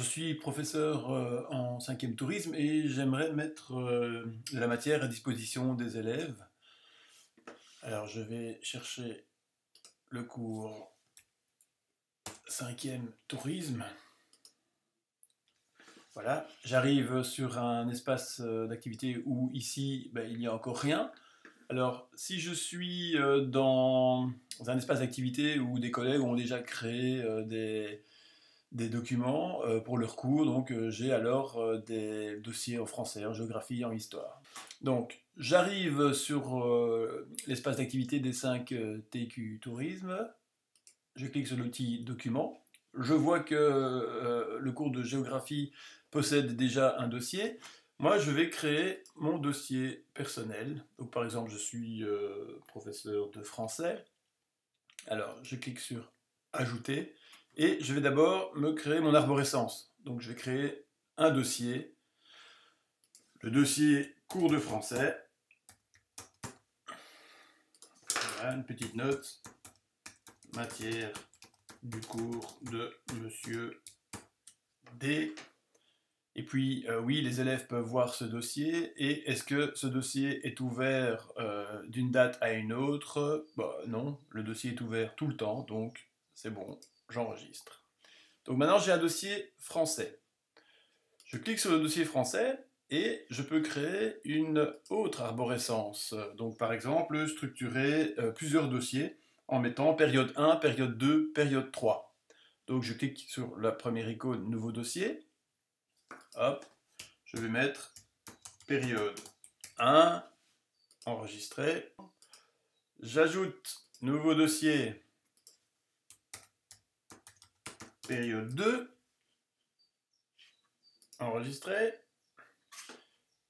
suis professeur en 5e tourisme et j'aimerais mettre de la matière à disposition des élèves. Alors je vais chercher le cours 5e tourisme. Voilà, j'arrive sur un espace d'activité où ici il n'y a encore rien. Alors si je suis dans un espace d'activité où des collègues ont déjà créé des documents pour leur cours, donc j'ai alors des dossiers en français, en géographie, en histoire. Donc j'arrive sur l'espace d'activité des 5 TQ Tourisme, je clique sur l'outil Documents, je vois que le cours de géographie possède déjà un dossier. Moi je vais créer mon dossier personnel, donc par exemple je suis professeur de français, alors je clique sur Ajouter, et je vais d'abord me créer mon arborescence. Donc je vais créer un dossier, le dossier cours de français. Voilà, une petite note, matière du cours de Monsieur D. Et puis, oui, les élèves peuvent voir ce dossier. Et est-ce que ce dossier est ouvert d'une date à une autre? Non, le dossier est ouvert tout le temps, donc c'est bon, j'enregistre. Donc maintenant, j'ai un dossier français. Je clique sur le dossier français et je peux créer une autre arborescence. Donc par exemple, structurer plusieurs dossiers en mettant période 1, période 2, période 3. Donc je clique sur la première icône, nouveau dossier. Hop, je vais mettre période 1, enregistrer. J'ajoute nouveau dossier, période 2, enregistrer.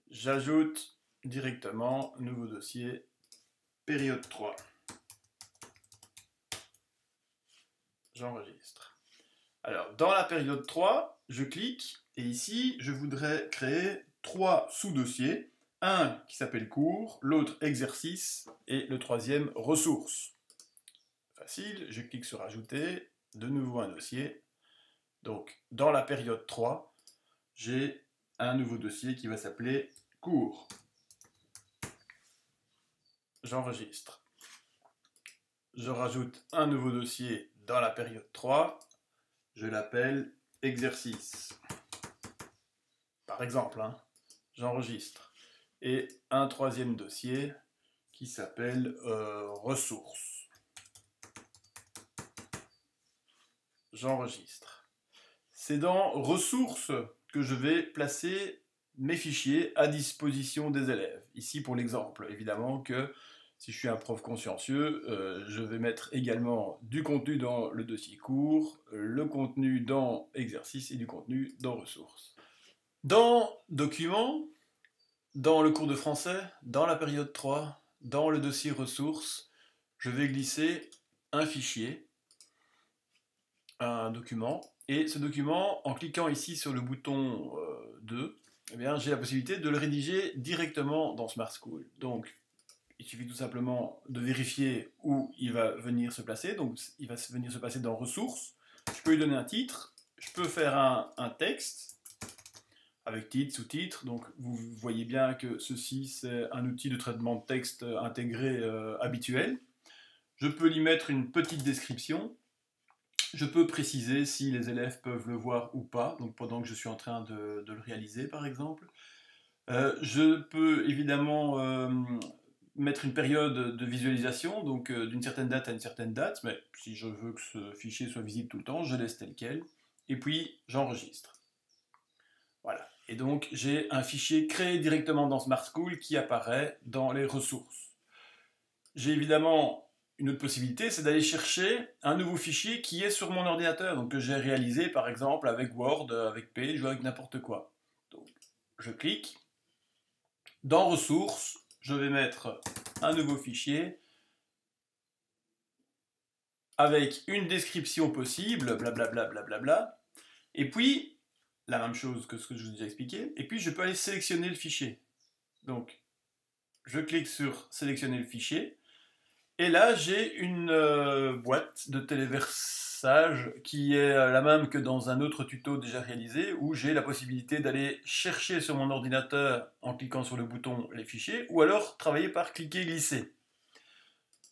J'ajoute directement nouveau dossier, période 3. J'enregistre. Alors, dans la période 3, je clique, et ici, je voudrais créer 3 sous-dossiers. Un qui s'appelle cours, l'autre exercice, et le troisième ressources. Facile, je clique sur ajouter, de nouveau un dossier. Donc, dans la période 3, j'ai un nouveau dossier qui va s'appeler cours. J'enregistre. Je rajoute un nouveau dossier dans la période 3. Je l'appelle exercice. Par exemple, j'enregistre. Et un troisième dossier qui s'appelle ressources. J'enregistre. C'est dans ressources que je vais placer mes fichiers à disposition des élèves. Ici pour l'exemple, évidemment que si je suis un prof consciencieux, je vais mettre également du contenu dans le dossier cours, le contenu dans exercice et du contenu dans ressources. Dans documents, dans le cours de français, dans la période 3, dans le dossier ressources, je vais glisser un fichier, un document, et ce document, en cliquant ici sur le bouton 2, eh bien, j'ai la possibilité de le rédiger directement dans Smart School. Donc, il suffit tout simplement de vérifier où il va venir se placer. Donc, il va venir se placer dans ressources. Je peux lui donner un titre. Je peux faire un texte avec titre, sous-titre. Donc, vous voyez bien que ceci, c'est un outil de traitement de texte intégré habituel. Je peux lui mettre une petite description. Je peux préciser si les élèves peuvent le voir ou pas, donc pendant que je suis en train de le réaliser, par exemple. Je peux évidemment mettre une période de visualisation, donc d'une certaine date à une certaine date, mais si je veux que ce fichier soit visible tout le temps, je laisse tel quel, et puis j'enregistre. Voilà, et donc j'ai un fichier créé directement dans Smart School qui apparaît dans les ressources. J'ai évidemment une autre possibilité, c'est d'aller chercher un nouveau fichier qui est sur mon ordinateur, donc que j'ai réalisé par exemple avec Word, avec Page ou avec n'importe quoi. Donc je clique. Dans ressources, je vais mettre un nouveau fichier avec une description possible, blablabla, blablabla, et puis la même chose que ce que je vous ai expliqué, et puis je peux aller sélectionner le fichier. Donc je clique sur sélectionner le fichier, Et là, j'ai une boîte de téléversage qui est la même que dans un autre tuto déjà réalisé, où j'ai la possibilité d'aller chercher sur mon ordinateur en cliquant sur le bouton les fichiers, ou alors travailler par cliquer-glisser.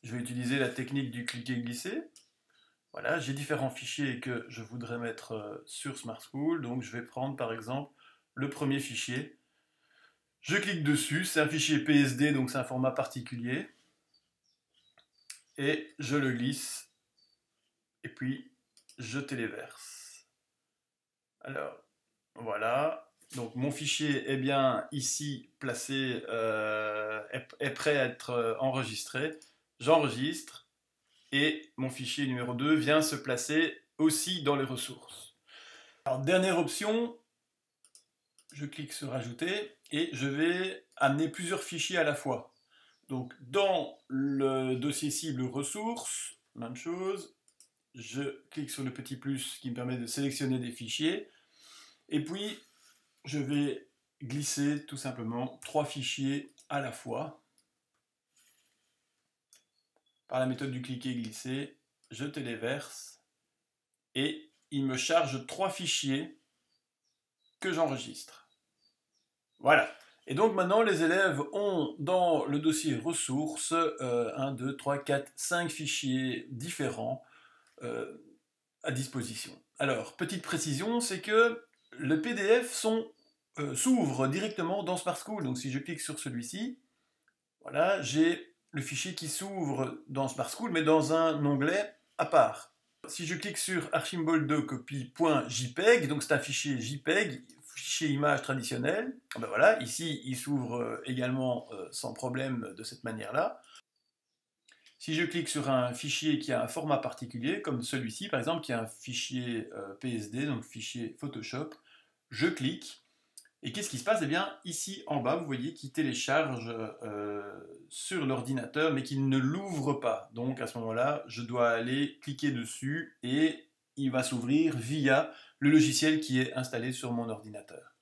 Je vais utiliser la technique du cliquer-glisser. Voilà, j'ai différents fichiers que je voudrais mettre sur Smart School, donc je vais prendre par exemple le premier fichier. Je clique dessus, c'est un fichier PSD, donc c'est un format particulier. Et je le glisse, et puis je téléverse. Alors, voilà. Donc mon fichier est bien ici placé, est prêt à être enregistré. J'enregistre, et mon fichier numéro 2 vient se placer aussi dans les ressources. Alors, dernière option, je clique sur Ajouter, et je vais amener plusieurs fichiers à la fois. Donc, dans le dossier cible ressources, même chose, je clique sur le petit plus qui me permet de sélectionner des fichiers, et puis je vais glisser tout simplement 3 fichiers à la fois. Par la méthode du cliquer-glisser, je téléverse, et il me charge 3 fichiers que j'enregistre. Voilà. Et donc maintenant, les élèves ont dans le dossier ressources 1, 2, 3, 4, 5 fichiers différents à disposition. Alors, petite précision, c'est que le PDF s'ouvre directement dans Smart School. Donc si je clique sur celui-ci, voilà, j'ai le fichier qui s'ouvre dans Smart School, mais dans un onglet à part. Si je clique sur Archimboldo copy.jpeg, donc c'est un fichier JPEG, fichier image traditionnel, ben voilà, ici il s'ouvre également sans problème de cette manière-là. Si je clique sur un fichier qui a un format particulier, comme celui-ci par exemple, qui est un fichier PSD, donc fichier Photoshop, je clique, et qu'est-ce qui se passe? Eh bien, ici en bas, vous voyez qu'il télécharge sur l'ordinateur, mais qu'il ne l'ouvre pas. Donc à ce moment-là, je dois aller cliquer dessus, et il va s'ouvrir via le logiciel qui est installé sur mon ordinateur.